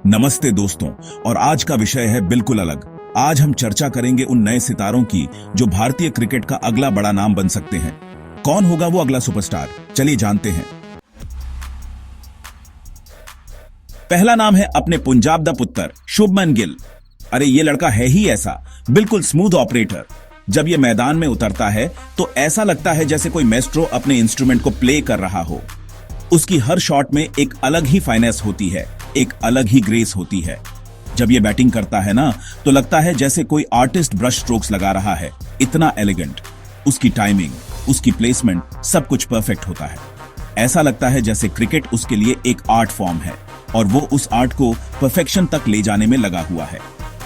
नमस्ते दोस्तों। और आज का विषय है बिल्कुल अलग। आज हम चर्चा करेंगे उन नए सितारों की जो भारतीय क्रिकेट का अगला बड़ा नाम बन सकते हैं। कौन होगा वो अगला सुपरस्टार, चलिए जानते हैं। पहला नाम है अपने पंजाब दा पुत्र शुभमन गिल। अरे ये लड़का है ही ऐसा, बिल्कुल स्मूथ ऑपरेटर। जब ये मैदान में उतरता है तो ऐसा लगता है जैसे कोई मेस्ट्रो अपने इंस्ट्रूमेंट को प्ले कर रहा हो। उसकी हर शॉट में एक अलग ही फाइनेस होती है, एक अलग ही ग्रेस होती है। जब ये बैटिंग करता है ना तो लगता है जैसे कोई आर्टिस्ट ब्रश स्ट्रोक्स लगा रहा है, इतना एलिगेंट। उसकी टाइमिंग, उसकी प्लेसमेंट, सब कुछ परफेक्ट होता है। ऐसा लगता है जैसे क्रिकेट उसके लिए एक आर्ट फॉर्म है और वो उस आर्ट को परफेक्शन तक ले जाने में लगा हुआ है।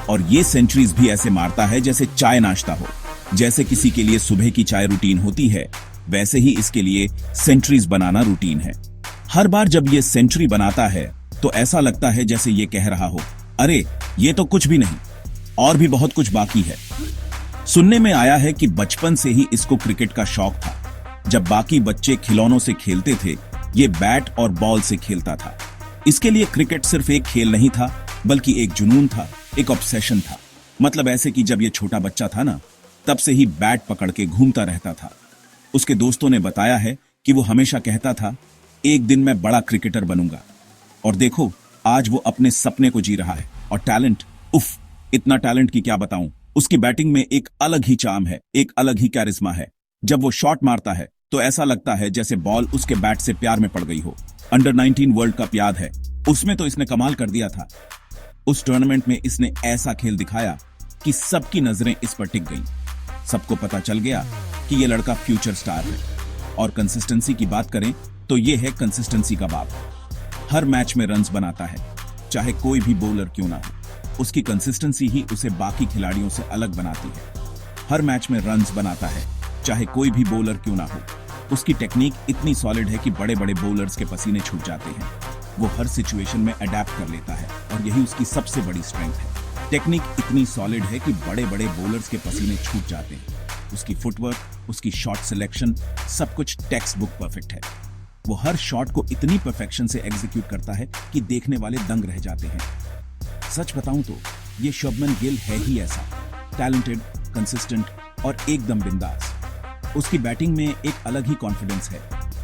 और ये सेंचुरीज भी ऐसे मारता है जैसे चाय नाश्ता हो। जैसे किसी के लिए सुबह की चाय रूटीन होती है, वैसे ही इसके लिए सेंचुरीज बनाना रूटीन है। हर बार जब ये सेंचुरी बनाता है तो ऐसा लगता है जैसे ये कह रहा हो, अरे ये तो कुछ भी नहीं, और भी बहुत कुछ बाकी है। सुनने में आया है कि बचपन से ही इसको क्रिकेट का शौक था। जब बाकी बच्चे खिलौनों से खेलते थे, ये बैट और बॉल से खेलता था। इसके लिए क्रिकेट सिर्फ एक खेल नहीं था, बल्कि एक जुनून था, एक ऑब्सेशन था। मतलब ऐसे कि जब ये छोटा बच्चा था ना, तब से ही बैट पकड़ के घूमता रहता था। उसके दोस्तों ने बताया है कि वो हमेशा कहता था, एक दिन मैं बड़ा क्रिकेटर बनूंगा। और देखो, आज वो अपने सपने को जी रहा है। और टैलेंट, उफ, इतना टैलेंट की क्या बताऊं। उसकी बैटिंग में एक अलग ही चार्म है, एक अलग ही कैरिस्मा है। जब वो शॉट मारता है तो ऐसा लगता है जैसे बॉल उसके बैट से प्यार में पड़ गई हो। अंडर 19 वर्ल्ड कप याद है, उसमें तो इसने कमाल कर दिया था। उस टूर्नामेंट में इसने ऐसा खेल दिखाया कि सबकी नजरें इस पर टिक गईं। सबको पता चल गया कि ये लड़का फ्यूचर स्टार है। और कंसिस्टेंसी की बात करें तो ये है कंसिस्टेंसी का बाप। हर मैच में रन्स बनाता है, चाहे कोई भी बॉलर क्यों ना हो। उसकी कंसिस्टेंसी ही उसे बाकी खिलाड़ियों से अलग बनाती है। हर मैच में रन्स बनाता है, चाहे कोई भी बॉलर क्यों ना हो। उसकी टेक्निक इतनी सॉलिड है कि बड़े बड़े बॉलर्स के पसीने छूट जाते हैं। वो हर सिचुएशन में अडेप्ट कर लेता है और यही उसकी सबसे बड़ी स्ट्रेंथ है। टेक्निक इतनी सॉलिड है कि बड़े बड़े बॉलर्स के पसीने छूट जाते हैं। उसकी फुटवर्क, उसकी शॉट सिलेक्शन, सब कुछ टेक्स्ट बुक परफेक्ट है। वो हर शॉट को इतनी परफेक्शन से एग्जीक्यूट करता है कि देखने वाले दंग रह जाते हैं। सच बताऊं तो ये शुभमन गिल है ही ऐसा, टैलेंटेड, कंसिस्टेंट और एकदम बिंदास। उसकी बैटिंग में एक अलग ही कॉन्फिडेंस है,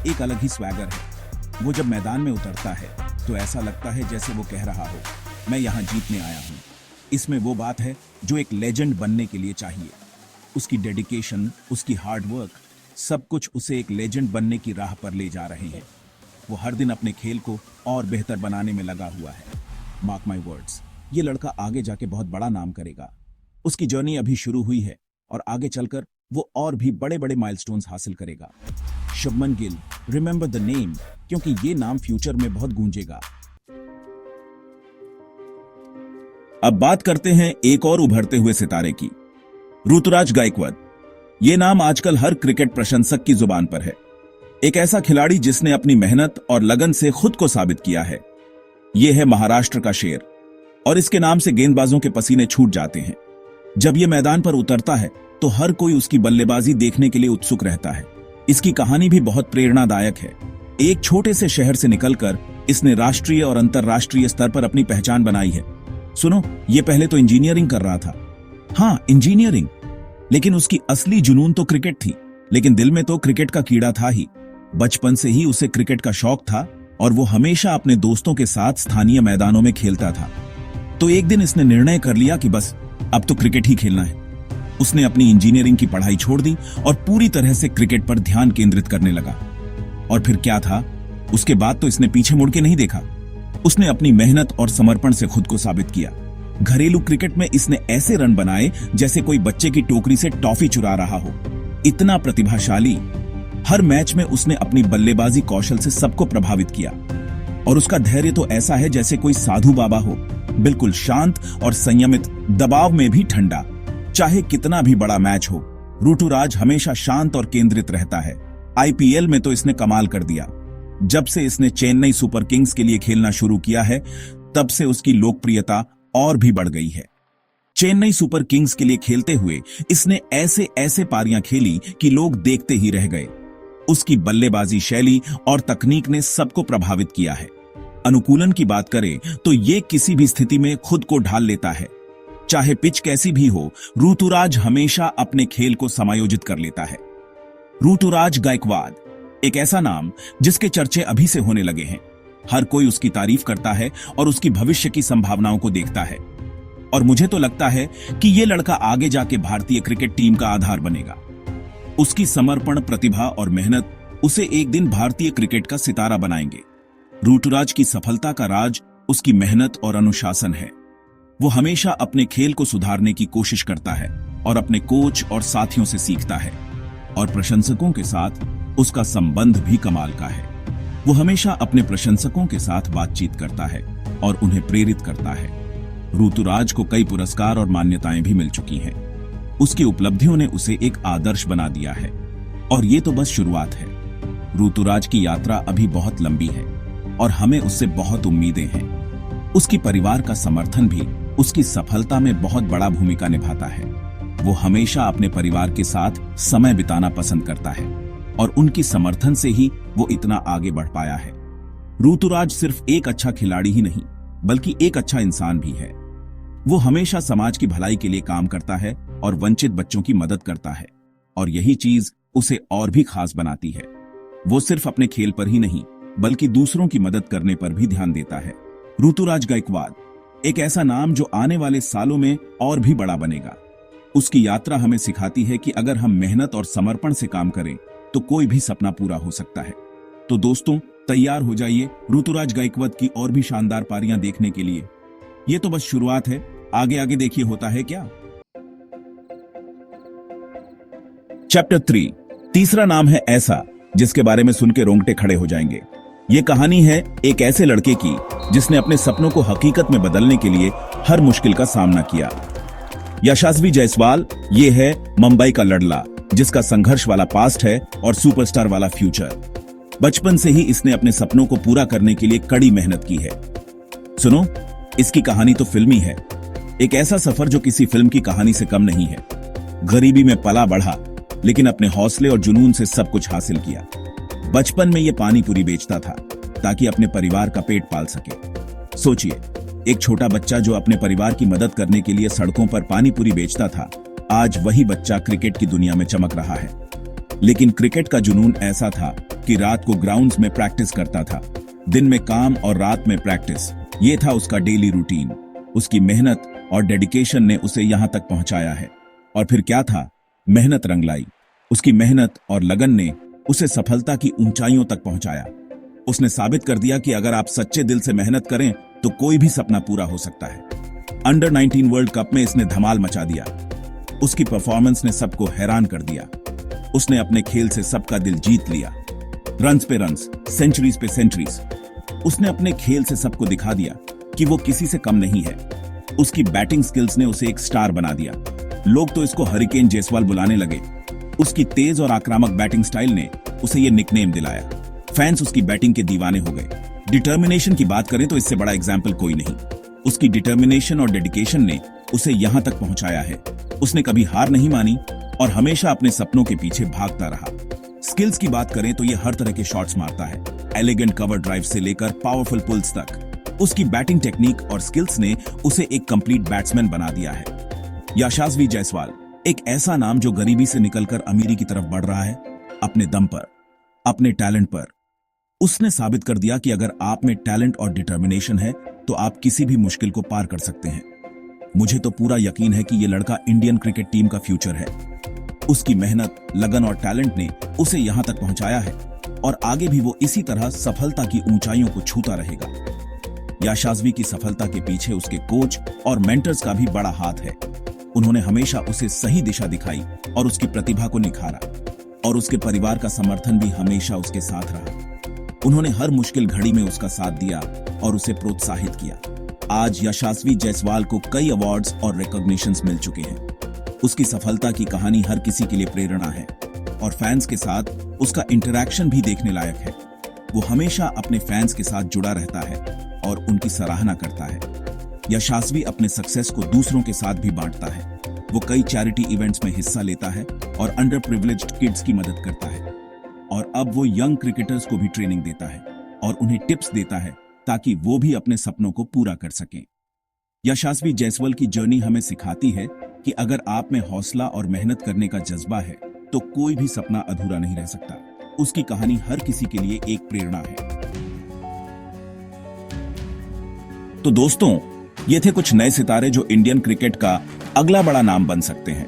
एक अलग ही स्वैगर है। वो जब मैदान में उतरता है तो ऐसा लगता है जैसे वो कह रहा हो, मैं यहाँ जीतने आया हूँ। इसमें वो बात है जो एक लेजेंड बनने के लिए चाहिए। उसकी डेडिकेशन, उसकी हार्ड वर्क, सब कुछ उसे एक लेजेंड बनने की राह पर ले जा रहे हैं। वो हर दिन अपने खेल को और बेहतर बनाने में लगा हुआ है। मार्क माय वर्ड्स, ये लड़का आगे जाके बहुत बड़ा नाम करेगा। उसकी जर्नी अभी शुरू हुई है और आगे चलकर वो और भी बड़े बड़े माइलस्टोन्स हासिल करेगा। Shubman Gill, remember the name, क्योंकि ये नाम फ्यूचर में बहुत गूंजेगा। अब बात करते हैं एक और उभरते हुए सितारे की, ऋतुराज गायकवाड। ये नाम आजकल हर क्रिकेट प्रशंसक की जुबान पर है। एक ऐसा खिलाड़ी जिसने अपनी मेहनत और लगन से खुद को साबित किया है। ये है महाराष्ट्र का शेर और इसके नाम से गेंदबाजों के पसीने छूट जाते हैं। जब ये मैदान पर उतरता है तो हर कोई उसकी बल्लेबाजी देखने के लिए उत्सुक रहता है। इसकी कहानी भी बहुत प्रेरणादायक है। एक छोटे से शहर से निकलकर इसने राष्ट्रीय और अंतर्राष्ट्रीय स्तर पर अपनी पहचान बनाई है। सुनो, ये पहले तो इंजीनियरिंग कर रहा था। हाँ, इंजीनियरिंग, लेकिन उसकी असली जुनून तो क्रिकेट थी। लेकिन दिल में तो क्रिकेट का कीड़ा था ही। बचपन से ही उसे क्रिकेट का शौक था और वो हमेशा अपने दोस्तों के साथ स्थानीय मैदानों में खेलता था। तो एक दिन इसने निर्णय कर लिया कि बस अब तो क्रिकेट ही खेलना है। उसने अपनी इंजीनियरिंग की पढ़ाई छोड़ दी और पूरी तरह से क्रिकेट पर ध्यान केंद्रित करने लगा। और फिर क्या था, उसके बाद तो इसने पीछे मुड़ के नहीं देखा। उसने अपनी मेहनत और समर्पण से खुद को साबित किया। घरेलू क्रिकेट में इसने ऐसे रन बनाए जैसे कोई बच्चे की टोकरी से टॉफी चुरा रहा हो। इतना प्रतिभाशाली। हर मैच में उसने अपनी बल्लेबाजी कौशल से सबको प्रभावित किया। और उसका धैर्य तो ऐसा है जैसे कोई साधु बाबा हो, बिल्कुल शांत और संयमित, दबाव में भी ठंडा। चाहे कितना भी बड़ा मैच हो, ऋतुराज हमेशा शांत और केंद्रित रहता है। आईपीएल में तो इसने कमाल कर दिया। जब से इसने चेन्नई सुपर किंग्स के लिए खेलना शुरू किया है, तब से उसकी लोकप्रियता और भी बढ़ गई है। चेन्नई सुपर किंग्स के लिए खेलते हुए इसने ऐसे ऐसे पारियां खेली कि लोग देखते ही रह गए। उसकी बल्लेबाजी शैली और तकनीक ने सबको प्रभावित किया है। अनुकूलन की बात करें तो ये किसी भी स्थिति में खुद को ढाल लेता है। चाहे पिच कैसी भी हो, ऋतुराज हमेशा अपने खेल को समायोजित कर लेता है। ऋतुराज गायकवाड, एक ऐसा नाम जिसके चर्चे अभी से होने लगे हैं। हर कोई उसकी तारीफ करता है और उसकी भविष्य की संभावनाओं को देखता है। और मुझे तो लगता है कि यह लड़का आगे जाके भारतीय क्रिकेट टीम का आधार बनेगा। उसकी समर्पण, प्रतिभा और मेहनत उसे एक दिन भारतीय क्रिकेट का सितारा बनाएंगे। ऋतुराज की सफलता का राज उसकी मेहनत और अनुशासन है। वो हमेशा अपने खेल को सुधारने की कोशिश करता है और अपने कोच और साथियों से सीखता है। और प्रशंसकों के साथ उसका संबंध भी कमाल का है। वो हमेशा अपने प्रशंसकों के साथ बातचीत करता है और उन्हें प्रेरित करता है। ऋतुराज को कई पुरस्कार और मान्यताएं भी मिल चुकी हैं। उसकी उपलब्धियों ने उसे एक आदर्श बना दिया है। और ये तो बस शुरुआत है। ऋतुराज की यात्रा अभी बहुत लंबी है और हमें उससे बहुत उम्मीदें हैं। उसकी परिवार का समर्थन भी उसकी सफलता में बहुत बड़ा भूमिका निभाता है। वो हमेशा अपने परिवार के साथ समय बिताना पसंद करता है और उनकी समर्थन से ही वो इतना आगे बढ़ पाया है। ऋतुराज सिर्फ एक अच्छा खिलाड़ी ही नहीं, बल्कि एक अच्छा इंसान भी है। वो हमेशा समाज की भलाई के लिए काम करता है और वंचित बच्चों की मदद करता है। और यही चीज उसे और भी खास बनाती है। वो सिर्फ अपने खेल पर ही नहीं, बल्कि दूसरों की मदद करने पर भी ध्यान देता है। ऋतुराज गायकवाड, एक ऐसा नाम जो आने वाले सालों में और भी बड़ा बनेगा। उसकी यात्रा हमें सिखाती है कि अगर हम मेहनत और समर्पण से काम करें तो कोई भी सपना पूरा हो सकता है। तो दोस्तों, तैयार हो जाइए ऋतुराज गायकवाड की और भी शानदार पारियां देखने के लिए। ये तो बस शुरुआत है, आगे आगे देखिए होता है क्या। चैप्टर 3, तीसरा नाम है ऐसा जिसके बारे में सुन के रोंगटे खड़े हो जाएंगे। ये कहानी है एक ऐसे लड़के की जिसने अपने सपनों को हकीकत में बदलने के लिए हर मुश्किल का सामना किया। यशस्वी जायसवाल ये है मुंबई का लड़ला जिसका संघर्ष वाला पास्ट है और सुपरस्टार वाला फ्यूचर। बचपन से ही इसने अपने सपनों को पूरा करने के लिए कड़ी मेहनत की है। सुनो, इसकी कहानी तो फिल्मी है। एक ऐसा सफर जो किसी फिल्म की कहानी से कम नहीं है। गरीबी में पला बढ़ा, लेकिन अपने हौसले और जुनून से सब कुछ हासिल किया। बचपन में ये पानी पूरी बेचता था ताकि अपने परिवार का पेट पाल सके। सोचिए, एक छोटा बच्चा जो अपने परिवार की मदद करने के लिए सड़कों पर पानी पूरी बेचता था, आज वही बच्चा क्रिकेट की दुनिया में चमक रहा है। लेकिन क्रिकेट का जुनून ऐसा था कि रात को ग्राउंड्स में प्रैक्टिस करता था, दिन में काम और रात में प्रैक्टिस। ये था उसका डेली रूटीन। उसकी मेहनत और डेडिकेशन ने उसे यहां तक पहुंचाया है। और फिर क्या था, मेहनत रंग लाई। उसकी मेहनत और लगन ने उसे सफलता की ऊंचाइयों तक पहुंचाया। उसने साबित कर दिया कि अगर आप सच्चे दिल से मेहनत करें तो कोई भी सपना पूरा हो सकता है। अंडर 19 वर्ल्ड कप में इसने धमाल मचा दिया। उसकी परफॉर्मेंस ने सबको हैरान कर दिया। उसने अपने खेल से सबका दिल जीत लिया। रन्स पे रन्स, सेंचुरीज पे सेंचुरीज। उसने अपने खेल से सबको दिखा दिया कि वो किसी से कम नहीं है। उसकी बैटिंग स्किल्स ने उसे एक स्टार बना दिया। लोग तो इसको हरिकेन जायसवाल बुलाने लगे। उसकी तेज और आक्रामक बैटिंग स्टाइल ने उसे ये निकनेम दिलाया। फैंस उसकी बैटिंग के दीवाने हो गए। डिटर्मिनेशन की बात करें तो इससे बड़ा एग्जाम्पल कोई नहीं। उसकी डिटर्मिनेशन और डेडिकेशन ने उसे यहां तक पहुंचाया है। उसने कभी हार नहीं मानी और हमेशा अपने सपनों के पीछे भागता रहा। स्किल्स की बात करें तो ये हर तरह के शॉट्स मारता है, एलिगेंट कवर ड्राइव से लेकर पावरफुल पुल्स तक। उसकी बैटिंग टेक्निक और स्किल्स ने उसे एक कंप्लीट बैट्समैन बना दिया है। यशस्वी जायसवाल, एक ऐसा नाम जो गरीबी से निकलकर अमीरी की तरफ बढ़ रहा है, अपने दम पर, अपने टैलेंट पर। उसने साबित कर दिया कि अगर आप में टैलेंट और डिटर्मिनेशन है तो आप किसी भी मुश्किल को पार कर सकते हैं। मुझे तो पूरा यकीन है कि यह लड़का इंडियन क्रिकेट टीम का फ्यूचर है। उसकी मेहनत, लगन और टैलेंट ने उसे यहां तक पहुंचाया है और आगे भी वो इसी तरह सफलता की ऊंचाइयों को छूता रहेगा। यशस्वी की सफलता के पीछे उसके कोच और मेंटर्स का भी बड़ा हाथ है। उन्होंने हमेशा उसे सही दिशा दिखाई और उसकी प्रतिभा को निखारा। और उसके परिवार का समर्थन भी हमेशा उसके साथ रहा। उन्होंने हर मुश्किल घड़ी में उसका साथ दिया और उसे प्रोत्साहित किया। आज यशस्वी जायसवाल को कई अवार्ड्स और रिकॉग्निशंस मिल चुके हैं। उसकी सफलता की कहानी हर किसी के लिए प्रेरणा है और फैंस के साथ उसका इंटरैक्शन भी देखने लायक है। वो हमेशा अपने फैंस के साथ जुड़ा रहता है और उनकी सराहना करता है। यशस्वी अपने सक्सेस को दूसरों के साथ भी बांटता है। वो कई चैरिटी इवेंट्स में हिस्सा लेता है और अंडर प्रिविलेज्ड किड्स की मदद करता है। और अब वो यंग क्रिकेटर्स को भी ट्रेनिंग देता है और उन्हें टिप्स देता है ताकि वो भी अपने सपनों को पूरा कर सकें। यशस्वी जायसवाल की जर्नी हमें सिखाती है कि अगर आप में हौसला और मेहनत करने का जज्बा है तो कोई भी सपना अधूरा नहीं रह सकता। उसकी कहानी हर किसी के लिए एक प्रेरणा है। तो दोस्तों, ये थे कुछ नए सितारे जो इंडियन क्रिकेट का अगला बड़ा नाम बन सकते हैं।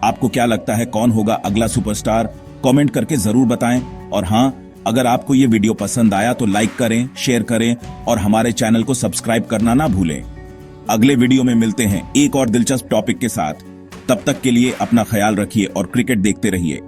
आपको क्या लगता है कौन होगा अगला सुपरस्टार? कमेंट करके जरूर बताएं। और हां, अगर आपको ये वीडियो पसंद आया तो लाइक करें, शेयर करें और हमारे चैनल को सब्सक्राइब करना ना भूलें। अगले वीडियो में मिलते हैं एक और दिलचस्प टॉपिक के साथ। तब तक के लिए अपना ख्याल रखिए और क्रिकेट देखते रहिए।